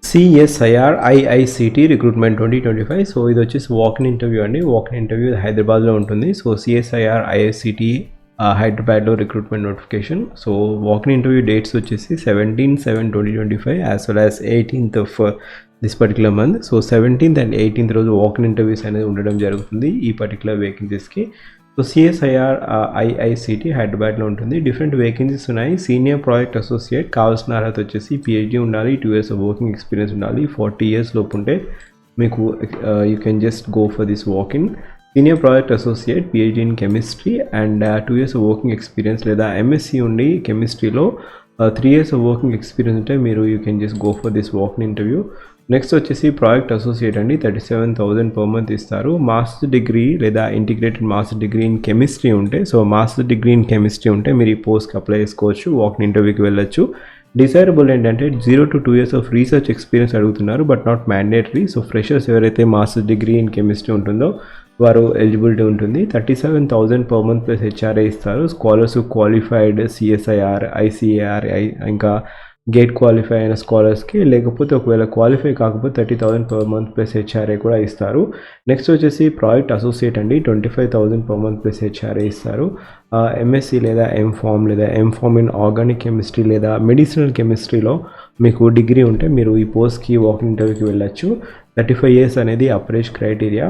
CSIR IICT recruitment 2025. So ఇది వచ్చేసి walk in interview అండి. వాకిన్ ఇంటర్వ్యూ హైదరాబాద్లో ఉంటుంది. సో సిఎస్ఐఆర్ ఐఐసిటి హైదరాబాద్లో recruitment notification. So walk in interview dates వచ్చేసి 17/7/2025 as well as 18th of this particular month. So 17th and 18th రోజు walk-in interviews అనేది ఉండడం జరుగుతుంది ఈ పర్టికులర్ వేకెన్సీస్కి. సో సిఎస్ఐఆర్ ఐఐసిటి హైదరాబాద్లో ఉంటుంది. డిఫరెంట్ వేకెన్సీస్ ఉన్నాయి. సీనియర్ ప్రాజెక్ట్ అసోసియేట్ కావాల్సిన అర్హత వచ్చేసి పిహెచ్డి ఉండాలి, 2 years of వర్కింగ్ ఎక్స్పీరియన్స్ ఉండాలి, 40 years లోపు ఉంటే మీకు you can just go for this walk in. Senior project associate PhD in chemistry and 2 years of working experience లేదా ఎంఎస్సి ఉండి కెమిస్ట్రీలో 3 years of వర్కింగ్ ఎక్స్పీరియన్స్ ఉంటే మీరు you can just go for this walk in interview. Next వచ్చేసి project associate అండి, 37,000 per month ఇస్తారు. Master degree లేదా integrated master degree in chemistry ఉంటే, so master degree in chemistry ఉంటే మీరు ఈ పోస్ట్కి అప్లై చేసుకోవచ్చు, వాకిన్ ఇంటర్వ్యూకి వెళ్ళొచ్చు. డిజైరబుల్ ఏంటంటే 0 to 2 years of research experience అడుగుతున్నారు, but not mandatory. So freshers ఎవరైతే మాస్టర్ డిగ్రీ ఇన్ కెమిస్ట్రీ ఉంటుందో వారు ఎలిజిబిలిటీ ఉంటుంది. 37,000 per month ప్లస్ హెచ్ఆర్ఏ ఇస్తారు. స్కాలర్స్ క్వాలిఫైడ్ సిఎస్ఐఆర్ ఐసిఏఆర్ ఇంకా గేట్ క్వాలిఫై అయిన స్కాలర్స్కి, లేకపోతే ఒకవేళ క్వాలిఫై కాకపోతే 30,000 per month ప్లస్ హెచ్ఆర్ఏ కూడా ఇస్తారు. నెక్స్ట్ వచ్చేసి ప్రాజెక్ట్ అసోసియేట్ అండి, 25,000 per month ప్లస్ హెచ్ఆర్ఏ ఇస్తారు. ఎంఎస్సి లేదా ఎంఫామ్ లేదా ఎంఫామ్ ఇన్ ఆర్గానిక్ కెమిస్ట్రీ లేదా మెడిసినల్ కెమిస్ట్రీలో మీకు డిగ్రీ ఉంటే మీరు ఈ పోస్ట్కి వాకింగ్ ఇంటర్వ్యూకి వెళ్ళచ్చు. 35 years అనేది అప్రేజ్ క్రైటీరియా.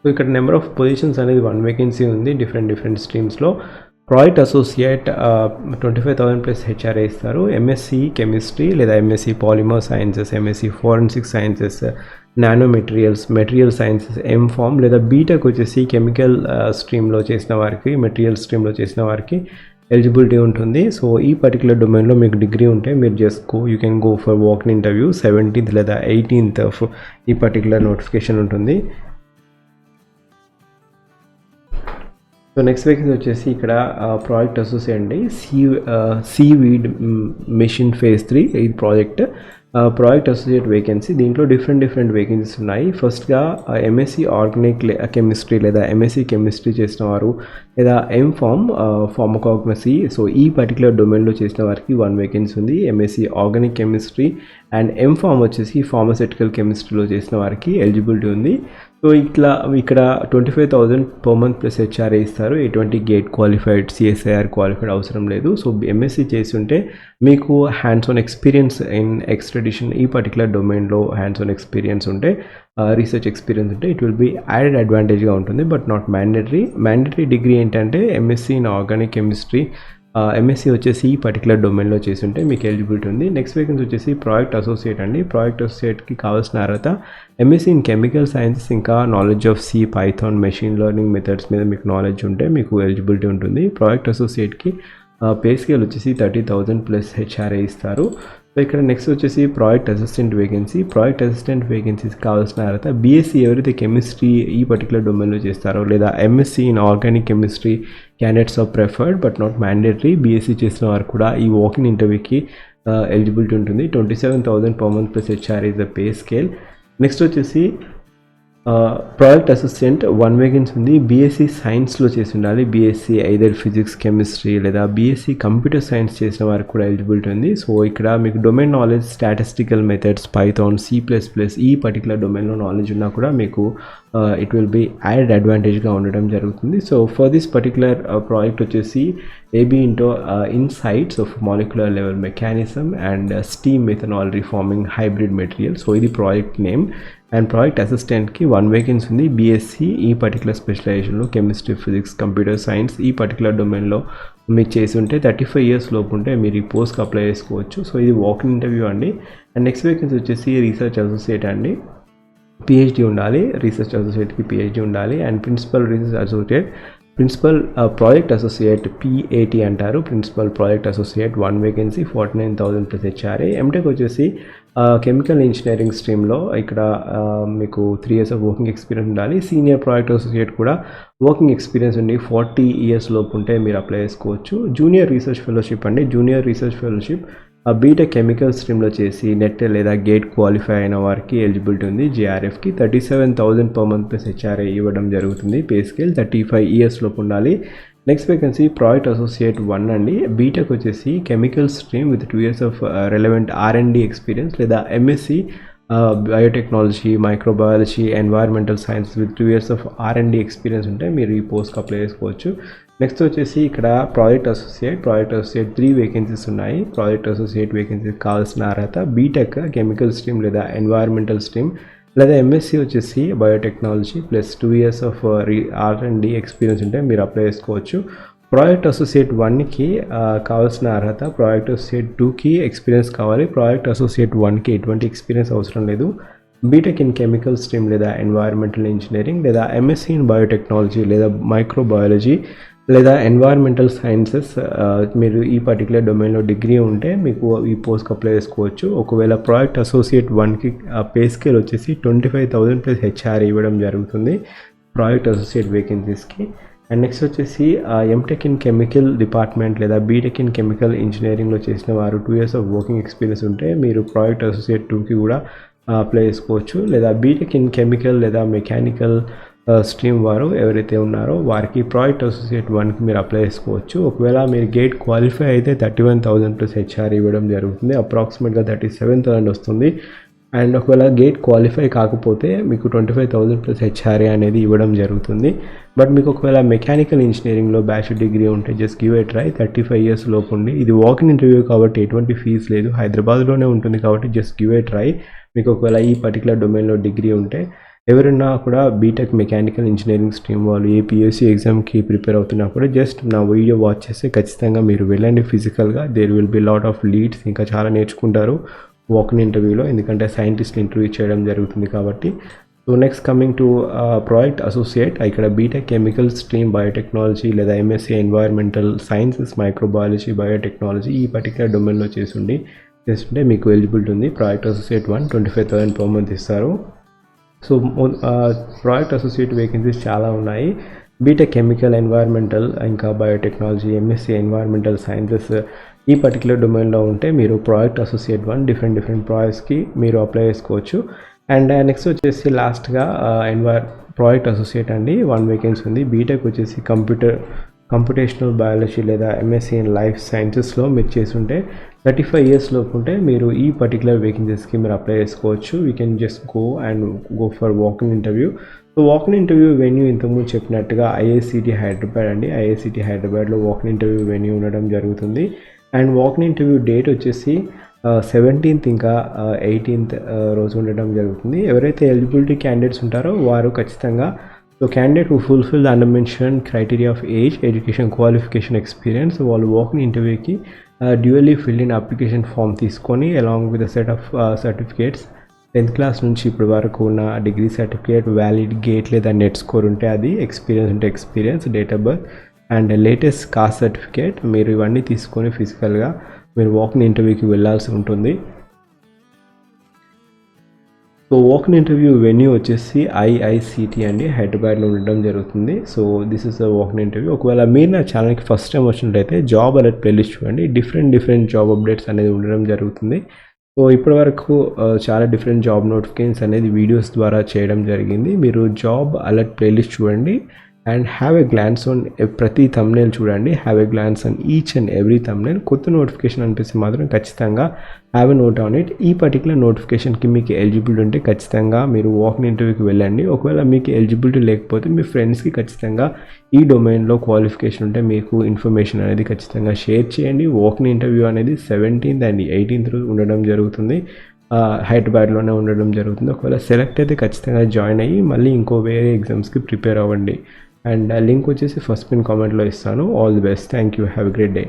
సో ఇక్కడ నెంబర్ ఆఫ్ పొజిషన్స్ అనేది 1 vacancy ఉంది డిఫరెంట్ స్ట్రీమ్స్లో. ప్రాజెక్ట్ అసోసియేట్ 25,000 ప్లస్ హెచ్ఆర్ఏ ఇస్తారు. ఎంఎస్సి కెమిస్ట్రీ లేదా MSc polymer sciences, MSc forensic sciences, nano material sciences, MPharm లేదా బీటెక్ వచ్చేసి కెమికల్ స్ట్రీమ్లో చేసిన వారికి, మెటీరియల్ స్ట్రీమ్లో చేసిన వారికి ఎలిజిబిలిటీ ఉంటుంది. సో ఈ పర్టికులర్ డొమైన్లో మీకు డిగ్రీ ఉంటే మీరు just you can go for walk in interview. 17th లేదా 18th of ఈ పర్టికులర్ నోటిఫికేషన్ ఉంటుంది. సో నెక్స్ట్ వేకెన్సీ వచ్చేసి ఇక్కడ ప్రాజెక్ట్ అసోసియేట్ అండి, సీవీడ్ మిషన్ phase 3 ఈ ప్రాజెక్ట్ అసోసియేట్ వేకెన్సీ. దీంట్లో డిఫరెంట్ వేకెన్సీస్ ఉన్నాయి. ఫస్ట్గా ఎంఎస్సి ఆర్గానిక్ కెమిస్ట్రీ లేదా ఎంఎస్సి కెమిస్ట్రీ చేసిన వారు లేదా ఎంఫామ్ ఫార్మకాగ్నసీ, సో ఈ పర్టికులర్ డొమైన్లో చేసిన వారికి 1 vacancy ఉంది. MSc organic chemistry and MPharm వచ్చేసి ఫార్మస్యూటికల్ కెమిస్ట్రీలో చేసిన వారికి ఎలిజిబిలిటీ ఉంది. సో ఇక్కడ 25,000 per month ప్లస్ హెచ్ఆర్ఏ ఇస్తారు. ఎటువంటి గేట్ క్వాలిఫైడ్ సిఎస్ఐఆర్ క్వాలిఫైడ్ అవసరం లేదు. సో ఎంఎస్సి చేసి ఉంటే మీకు hands on experience in extradition ఈ పర్టికులర్ డొమైన్లో హ్యాండ్స్ ఆన్ ఎక్స్పీరియన్స్ ఉంటే, రీసెర్చ్ ఎక్స్పీరియన్స్ ఉంటే ఇట్ విల్ బీ యాడెడ్ అడ్వాంటేజ్గా ఉంటుంది, బట్ నాట్ మ్యాండేటరీ డిగ్రీ ఏంటంటే MSc in organic chemistry, MSc వచ్చేసి ఈ పర్టికులర్ డొమైన్లో చేస్తుంటే మీకు ఎలిజిబిలిటీ ఉంది. నెక్స్ట్ వేకెన్సీ వచ్చేసి ప్రాజెక్ట్ అసోసియేట్ అండి. ప్రాజెక్ట్ అసోసియేట్కి కావాల్సిన అర్హత ఎంఎస్సి ఇన్ కెమికల్ సైన్సెస్ ఇంకా knowledge of C, Python, machine learning methods మీద మీకు నాలెడ్జ్ ఉంటే మీకు ఎలిజిబిలిటీ ఉంటుంది. ప్రాజెక్ట్ అసోసియేట్కి పే స్కేల్ వచ్చేసి 30,000 ప్లస్ హెచ్ఆర్ఏ ఇస్తారు. సో ఇక్కడ నెక్స్ట్ వచ్చేసి ప్రాజెక్ట్ అసిస్టెంట్ వేకెన్సీస్ కావాల్సిన అర్హత బీఎస్సీ ఎవరైతే కెమిస్ట్రీ ఈ పర్టికులర్ డొమైన్లో చేస్తారో లేదా MSc in organic chemistry candidates are preferred but not mandatory. BSc చేసిన వారు కూడా ఈ వాకిన్ ఇంటర్వ్యూకి ఎలిజిబిలిటీ ఉంటుంది. 27,000 per month plus HRA is the pay scale. Next వచ్చేసి ప్రాజెక్ట్ అసిస్టెంట్ 1 vacancy ఉంది. బీఎస్సీ సైన్స్లో చేసి ఉండాలి. బీఎస్సీ ఐదర్ ఫిజిక్స్ కెమిస్ట్రీ లేదా బీఎస్సీ కంప్యూటర్ సైన్స్ చేసిన వారికి కూడా ఎలిజిబిలిటీ ఉంది. సో ఇక్కడ మీకు domain knowledge statistical methods, Python, C++ ఈ పర్టికులర్ డొమైన్లో నాలెడ్జ్ ఉన్నా కూడా మీకు ఇట్ విల్ బీ యాడెడ్ అడ్వాంటేజ్గా ఉండడం జరుగుతుంది. So for this particular project వచ్చేసి ab initio insights of molecular level mechanism and steam methanol reforming hybrid material. So ఇది ప్రాజెక్ట్ నేమ్. అండ్ ప్రాజెక్ట్ అసిస్టెంట్కి 1 vacancy ఉంది. బీఎస్సీ ఈ పర్టికులర్ స్పెషలైజేషన్లో కెమిస్ట్రీ, ఫిజిక్స్, కంప్యూటర్ సైన్స్ ఈ పర్టికులర్ డొమైన్లో మీరు చేసి ఉంటే 35 years లోపు ఉంటే మీరు ఈ పోస్ట్కి అప్లై చేసుకోవచ్చు. సో ఇది వాకింగ్ ఇంటర్వ్యూ అండి. అండ్ నెక్స్ట్ వేకెన్సీ వచ్చేసి రీసెర్చ్ అసోసియేట్ అండి, పిహెచ్డి ఉండాలి. రీసెర్చ్ అసోసియేట్కి పిహెచ్డి ఉండాలి. And principal research associate, principal project associate PAT అంటారు. Principal project associate 1 vacancy 49,000 plus HRA. MTech వచ్చేసి కెమికల్ ఇంజనీరింగ్ స్ట్రీమ్లో ఇక్కడ మీకు 3 years of వర్కింగ్ ఎక్స్పీరియన్స్ ఉండాలి. సీనియర్ ప్రాజెక్ట్ అసోసియేట్ కూడా వర్కింగ్ ఎక్స్పీరియన్స్ ఉండి 40 years లోపు ఉంటే మీరు అప్లై చేసుకోవచ్చు. జూనియర్ రీసెర్చ్ ఫెలోషిప్ అండి. Junior research fellowship BTech chemical స్ట్రీమ్లో చేసి నెట్ లేదా గేట్ క్వాలిఫై అయిన వారికి ఎలిజిబిలిటీ ఉంది. జేఆర్ఎఫ్కి 37,000 per month ప్లస్ హెచ్ఆర్ఏ ఇవ్వడం జరుగుతుంది. పే స్కేల్ 35 years లోపు ఉండాలి. నెక్స్ట్ వేకెన్సీ ప్రాజెక్ట్ అసోసియేట్ 1 అండి. బీటెక్ వచ్చేసి chemical stream with 2 years of relevant R&D experience లేదా MSc biotechnology, microbiology, environmental science with 2 years of R&D experience ఉంటే మీరు ఈ పోస్ట్కి అప్లై చేసుకోవచ్చు. నెక్స్ట్ వచ్చేసి ఇక్కడ ప్రాజెక్ట్ అసోసియేట్ 3 వేకెన్సీస్ ఉన్నాయి. ప్రాజెక్ట్ అసోసియేట్ వేకెన్సీకి కావాల్సిన అర్హత బీటెక్ కెమికల్ స్ట్రీమ్ లేదా ఎన్వైర్మెంటల్ స్ట్రీమ్ లేదా ఎంఎస్సి వచ్చేసి biotechnology plus 2 years of R&D experience ఉంటే మీరు అప్లై చేసుకోవచ్చు. ప్రాజెక్ట్ అసోసియేట్ 1కి కావాల్సిన అర్హత ప్రాజెక్ట్ అసోసియేట్ 2కి ఎక్స్పీరియన్స్ కావాలి. ప్రాజెక్ట్ అసోసియేట్ 1కి ఎటువంటి ఎక్స్పీరియన్స్ అవసరం లేదు. బీటెక్ ఇన్ కెమికల్ స్ట్రీమ్ లేదా ఎన్వైర్మెంటల్ ఇంజనీరింగ్ లేదా ఎంఎస్సి ఇన్ బయోటెక్నాలజీ లేదా మైక్రోబయాలజీ లేదా ఎన్వైర్మెంటల్ సైన్సెస్ మీరు ఈ పర్టికులర్ డొమైన్లో డిగ్రీ ఉంటే మీకు ఈ పోస్ట్కి అప్లై చేసుకోవచ్చు. ఒకవేళ ప్రాజెక్ట్ అసోసియేట్ 1కి పే స్కేల్ వచ్చేసి 25,000 ప్లస్ HR ఇవ్వడం జరుగుతుంది ప్రాజెక్ట్ అసోసియేట్ వేకెన్సీస్కి. అండ్ నెక్స్ట్ వచ్చేసి ఎంటెక్ ఇన్ కెమికల్ డిపార్ట్మెంట్ లేదా బీటెక్ ఇన్ కెమికల్ ఇంజనీరింగ్లో చేసిన వారు 2 years ఆఫ్ వర్కింగ్ ఎక్స్పీరియన్స్ ఉంటే మీరు ప్రాజెక్ట్ అసోసియేట్ 2కి కూడా అప్లై చేసుకోవచ్చు. లేదా బీటెక్ ఇన్ కెమికల్ లేదా మెకానికల్ స్ట్రీమ్ వారు ఎవరైతే ఉన్నారో వారికి ప్రాజెక్ట్ అసోసియేట్ 1కి మీరు అప్లై చేసుకోవచ్చు. ఒకవేళ మీరు గేట్ క్వాలిఫై అయితే 31,000 ప్లస్ HR ఇవ్వడం జరుగుతుంది. అప్రాక్సిమేట్గా 37,000 వస్తుంది. అండ్ ఒకవేళ గేట్ క్వాలిఫై కాకపోతే మీకు 25,000 ప్లస్ HR అనేది ఇవ్వడం జరుగుతుంది. బట్ మీకు ఒకవేళ మెకానికల్ ఇంజనీరింగ్లో బ్యాచిలర్ డిగ్రీ ఉంటే just give a try. 35 years లోపు ఉండి ఇది వాకిన్ ఇంటర్వ్యూ కాబట్టి ఎటువంటి ఫీజు లేదు. హైదరాబాద్లోనే ఉంటుంది కాబట్టి జస్ట్ గివ్ ఎ ట్రై. మీకు ఒకవేళ ఈ పర్టికులర్ డొమైన్లో డిగ్రీ ఉంటే ఎవరైనా కూడా బీటెక్ మెకానికల్ ఇంజనీరింగ్ స్ట్రీమ్ వాళ్ళు APSC ఎగ్జామ్కి ప్రిపేర్ అవుతున్నా కూడా జస్ట్ నా వీడియో వాచ్ చేస్తే ఖచ్చితంగా మీరు వెళ్ళండి ఫిజికల్గా. There will be lot of leads, ఇంకా చాలా నేర్చుకుంటారు వాకిన్ ఇంటర్వ్యూలో, ఎందుకంటే సైంటిస్ట్ని ఇంటర్వ్యూ చేయడం జరుగుతుంది కాబట్టి. So next coming to project associate, ఇక్కడ బీటెక్ కెమికల్ స్ట్రీమ్ బయోటెక్నాలజీ లేదా MSc environmental sciences microbiology biotechnology ఈ పర్టికులర్ డొమైన్లో చేస్తుంటే మీకు ఎలిజిబిలిటీ ఉంది. ప్రాజెక్ట్ అసోసియేట్ 1 25,000 per month ఇస్తారు. సో ప్రాజెక్ట్ అసోసియేట్ వేకెన్సీస్ చాలా ఉన్నాయి. బీటెక్ కెమికల్ ఎన్వైర్మెంటల్ ఇంకా బయోటెక్నాలజీ MSc ఎన్వైర్మెంటల్ సైన్సెస్ ఈ పర్టికులర్ డొమైన్లో ఉంటే మీరు ప్రాజెక్ట్ అసోసియేట్ 1 డిఫరెంట్ ప్రాజెక్ట్స్కి మీరు అప్లై చేసుకోవచ్చు. అండ్ నెక్స్ట్ వచ్చేసి లాస్ట్గా ప్రాజెక్ట్ అసోసియేట్ అండి 1 వేకెన్సీ ఉంది. బీటెక్ వచ్చేసి కంప్యూటేషనల్ బయాలజీ లేదా MSc ఇన్ లైఫ్ సైన్సెస్లో మీరు చేస్తుంటే 35 years లోపు ఉంటే మీరు ఈ పర్టికులర్ వేకెన్సీస్కి మీరు అప్లై చేసుకోవచ్చు. We can just go for walk in interview. So walk in interview venue ఇంతకుముందు చెప్పినట్టుగా IICT హైదరాబాద్ అండి. IICT హైదరాబాద్లో వాకిన్ ఇంటర్వ్యూ వెన్యూ ఉండడం జరుగుతుంది. అండ్ వాకిన్ ఇంటర్వ్యూ డేట్ వచ్చేసి 17th ఇంకా 18th రోజు ఉండడం జరుగుతుంది. ఎవరైతే ఎలిజిబిలిటీ క్యాండిడేట్స్ ఉంటారో వారు ఖచ్చితంగా so candidate who fulfil the under mention criteria of age, education, qualification, experience వాళ్ళు వాకిన్ ఇంటర్వ్యూకి డ్యూయల్లీ ఫిల్డ్ ఇన్ అప్లికేషన్ ఫామ్ తీసుకొని along with set of certificates 10th class నుంచి ఇప్పటి వరకు ఉన్న డిగ్రీ సర్టిఫికేట్, వ్యాలిడ్ గేట్ లేదా నెట్ స్కోర్ ఉంటే అది, ఎక్స్పీరియన్స్ ఉంటే experience, date of birth and latest cost certificate మీరు ఇవన్నీ తీసుకొని ఫిజికల్గా మీరు వాకిన్ ఇంటర్వ్యూకి వెళ్ళాల్సి ఉంటుంది. సో వాకిన్ ఇంటర్వ్యూ వెన్యూ వచ్చేసి IICT అండి, హైదరాబాద్లో ఉండడం జరుగుతుంది. So this is a walk in interview. ఒకవేళ మీరు నా ఛానల్కి ఫస్ట్ టైం వచ్చినట్లయితే జాబ్ అలర్ట్ ప్లేలిస్ట్ చూడండి. డిఫరెంట్ జాబ్ అప్డేట్స్ అనేది ఉండడం జరుగుతుంది. సో ఇప్పటి వరకు చాలా డిఫరెంట్ జాబ్ నోటిఫికేషన్స్ అనేది వీడియోస్ ద్వారా చేయడం జరిగింది. మీరు జాబ్ అలర్ట్ ప్లేలిస్ట్ చూడండి and have a glance on ప్రతి thumbnail చూడండి. Have a glance on each and every thumbnail. కొత్త నోటిఫికేషన్ అనిపిస్తే మాత్రం ఖచ్చితంగా have a note on it. ఈ పర్టికులర్ నోటిఫికేషన్కి మీకు ఎలిజిబిలిటీ ఉంటే ఖచ్చితంగా మీరు వాకిన్ ఇంటర్వ్యూకి వెళ్ళండి. ఒకవేళ మీకు ఎలిజిబిలిటీ లేకపోతే మీ ఫ్రెండ్స్కి ఖచ్చితంగా ఈ డొమైన్లో క్వాలిఫికేషన్ ఉంటే మీకు ఇన్ఫర్మేషన్ అనేది ఖచ్చితంగా షేర్ చేయండి. వాకిన్ ఇంటర్వ్యూ అనేది 17th and 18th రోజు ఉండడం జరుగుతుంది. హైదరాబాద్లోనే ఉండడం జరుగుతుంది. ఒకవేళ సెలెక్ట్ అయితే ఖచ్చితంగా జాయిన్ అయ్యి మళ్ళీ ఇంకో వేరే ఎగ్జామ్స్కి ప్రిపేర్ అవ్వండి. అండ్ లింక్ వచ్చేసి ఫస్ట్ పిన్ కామెంట్లో ఇస్తాను. All the best. Thank you. Have a great day.